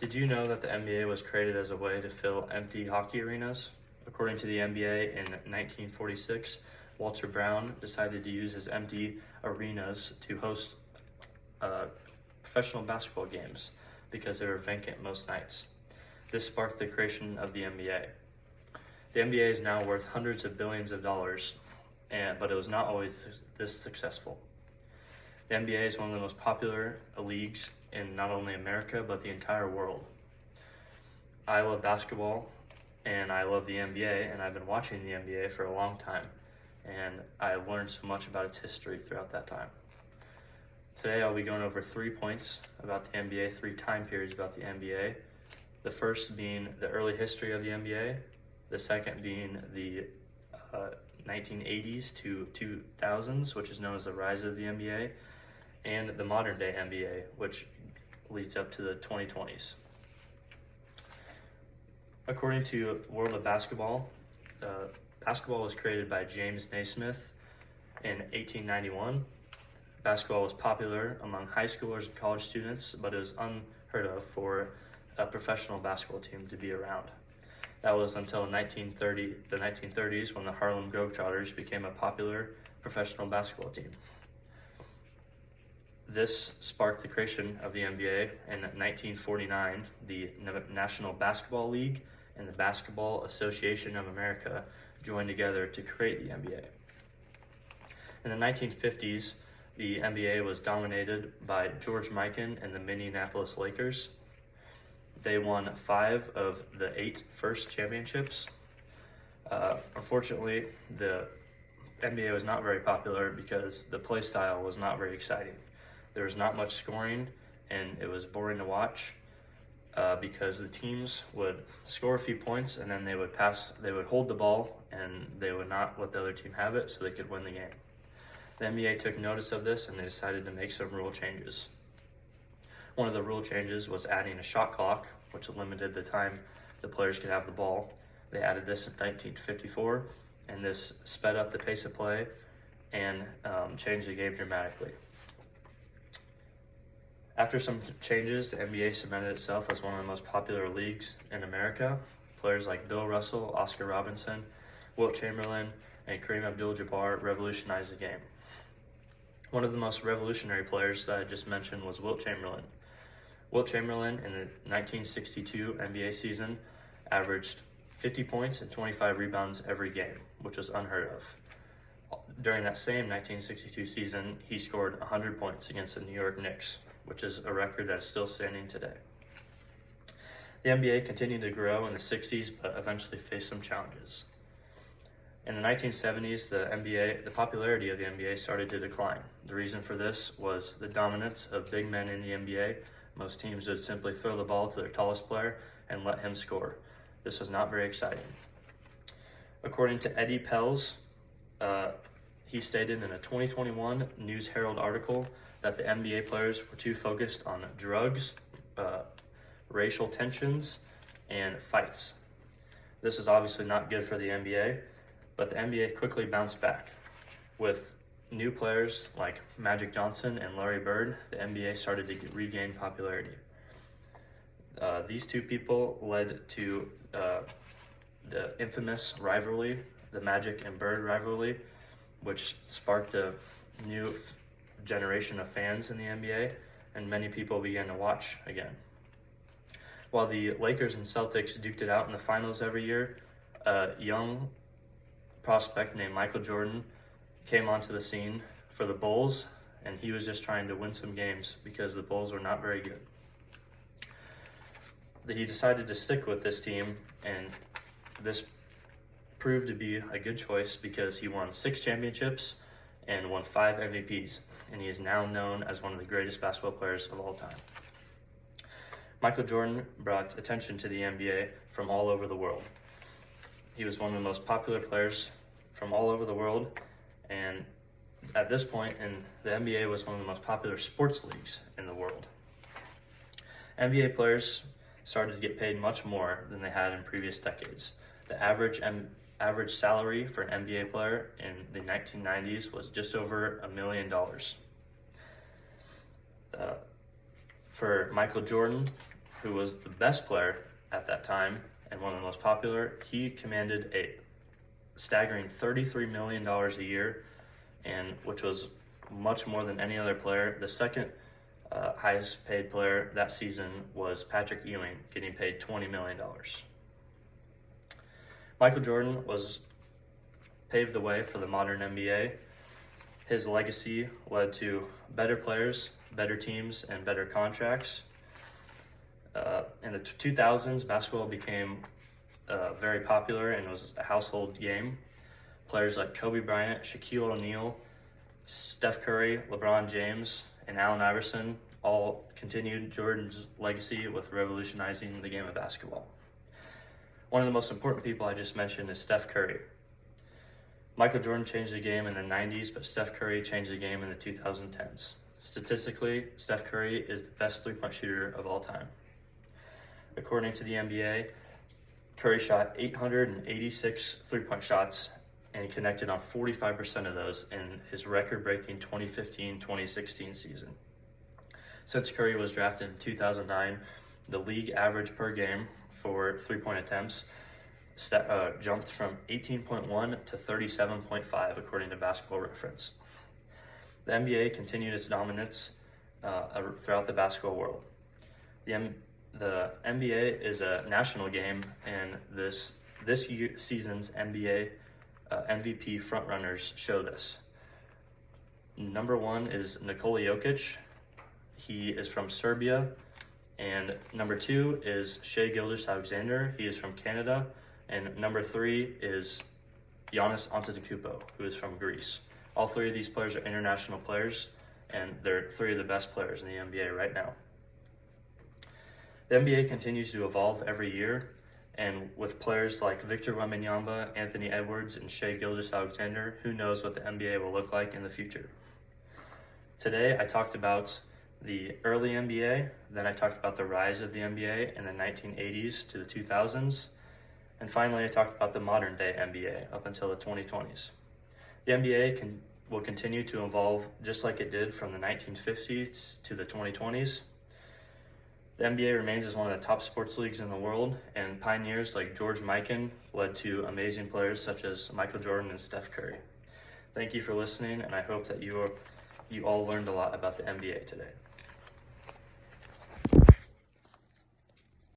Did you know that the NBA was created as a way to fill empty hockey arenas? According to the NBA, in 1946, Walter Brown decided to use his empty arenas to host professional basketball games because they were vacant most nights. This sparked the creation of the NBA. The NBA is now worth hundreds of billions of dollars, but it was not always this successful. The NBA is one of the most popular leagues in not only America, but the entire world. I love basketball, and I love the NBA, and I've been watching the NBA for a long time, and I've learned so much about its history throughout that time. Today I'll be going over 3 points about the NBA, 3 time periods about the NBA. The first being the early history of the NBA, the second being the 1980s to 2000s, which is known as the rise of the NBA, and the modern day NBA, which leads up to the 2020s. According to World of Basketball, basketball was created by James Naismith in 1891. Basketball was popular among high schoolers and college students, but it was unheard of for a professional basketball team to be around. That was until the 1930s, when the Harlem Globetrotters became a popular professional basketball team. This sparked the creation of the NBA. In 1949, the National Basketball League and the Basketball Association of America joined together to create the NBA. In the 1950s, the NBA was dominated by George Mikan and the Minneapolis Lakers. They won 5 of the 8 first championships. Unfortunately, the NBA was not very popular because the play style was not very exciting. There was not much scoring, and it was boring to watch because the teams would score a few points and then they would hold the ball and they would not let the other team have it so they could win the game. The NBA took notice of this and they decided to make some rule changes. One of the rule changes was adding a shot clock, which limited the time the players could have the ball. They added this in 1954, and this sped up the pace of play and changed the game dramatically. After some changes, the NBA cemented itself as one of the most popular leagues in America. Players like Bill Russell, Oscar Robertson, Wilt Chamberlain, and Kareem Abdul-Jabbar revolutionized the game. One of the most revolutionary players that I just mentioned was Wilt Chamberlain. Wilt Chamberlain in the 1962 NBA season averaged 50 points and 25 rebounds every game, which was unheard of. During that same 1962 season, he scored 100 points against the New York Knicks, which is a record that is still standing today. The NBA continued to grow in the 60s, but eventually faced some challenges. In the 1970s, the popularity of the NBA started to decline. The reason for this was the dominance of big men in the NBA. Most teams would simply throw the ball to their tallest player and let him score. This was not very exciting. According to Eddie Pels, he stated in a 2021 News Herald article that the NBA players were too focused on drugs, racial tensions, and fights. This is obviously not good for the NBA, but the NBA quickly bounced back. With new players like Magic Johnson and Larry Bird, the NBA started to regain popularity. These two people led to the infamous rivalry, the Magic and Bird rivalry, which sparked a new generation of fans in the NBA, and many people began to watch again. While the Lakers and Celtics duked it out in the finals every year, a young prospect named Michael Jordan came onto the scene for the Bulls, and he was just trying to win some games because the Bulls were not very good. He decided to stick with this team, and this proved to be a good choice because he won 6 championships and won 5 MVPs, and he is now known as one of the greatest basketball players of all time. Michael Jordan brought attention to the NBA from all over the world. He was one of the most popular players from all over the world, and at this point, the NBA was one of the most popular sports leagues in the world. NBA players started to get paid much more than they had in previous decades. The average salary for an NBA player in the 1990s was just over $1 million. For Michael Jordan, who was the best player at that time and one of the most popular, he commanded a staggering $33 million a year, and which was much more than any other player. The second highest paid player that season was Patrick Ewing, getting paid $20 million. Michael Jordan paved the way for the modern NBA. His legacy led to better players, better teams, and better contracts. In the 2000s, basketball became very popular and was a household game. Players like Kobe Bryant, Shaquille O'Neal, Steph Curry, LeBron James, and Allen Iverson all continued Jordan's legacy with revolutionizing the game of basketball. One of the most important people I just mentioned is Steph Curry. Michael Jordan changed the game in the 90s, but Steph Curry changed the game in the 2010s. Statistically, Steph Curry is the best three-point shooter of all time. According to the NBA, Curry shot 886 three-point shots and he connected on 45% of those in his record-breaking 2015-2016 season. Since Curry was drafted in 2009, the league average per game for three-point attempts jumped from 18.1 to 37.5, according to Basketball Reference. The NBA continued its dominance throughout the basketball world. The NBA is a national game, and this season's NBA MVP frontrunners show this. Number one is Nikola Jokic. He is from Serbia. And number two is Shai Gilgeous-Alexander. He is from Canada. And number three is Giannis Antetokounmpo, who is from Greece. All three of these players are international players, and they're three of the best players in the NBA right now. The NBA continues to evolve every year, and with players like Victor Wembanyama, Anthony Edwards, and Shai Gilgeous-Alexander, who knows what the NBA will look like in the future. Today, I talked about the early NBA, then I talked about the rise of the NBA in the 1980s to the 2000s, and finally I talked about the modern day NBA up until the 2020s. The NBA will continue to evolve just like it did from the 1950s to the 2020s. The NBA remains as one of the top sports leagues in the world, and pioneers like George Mikan led to amazing players such as Michael Jordan and Steph Curry. Thank you for listening, and I hope that you all learned a lot about the NBA today.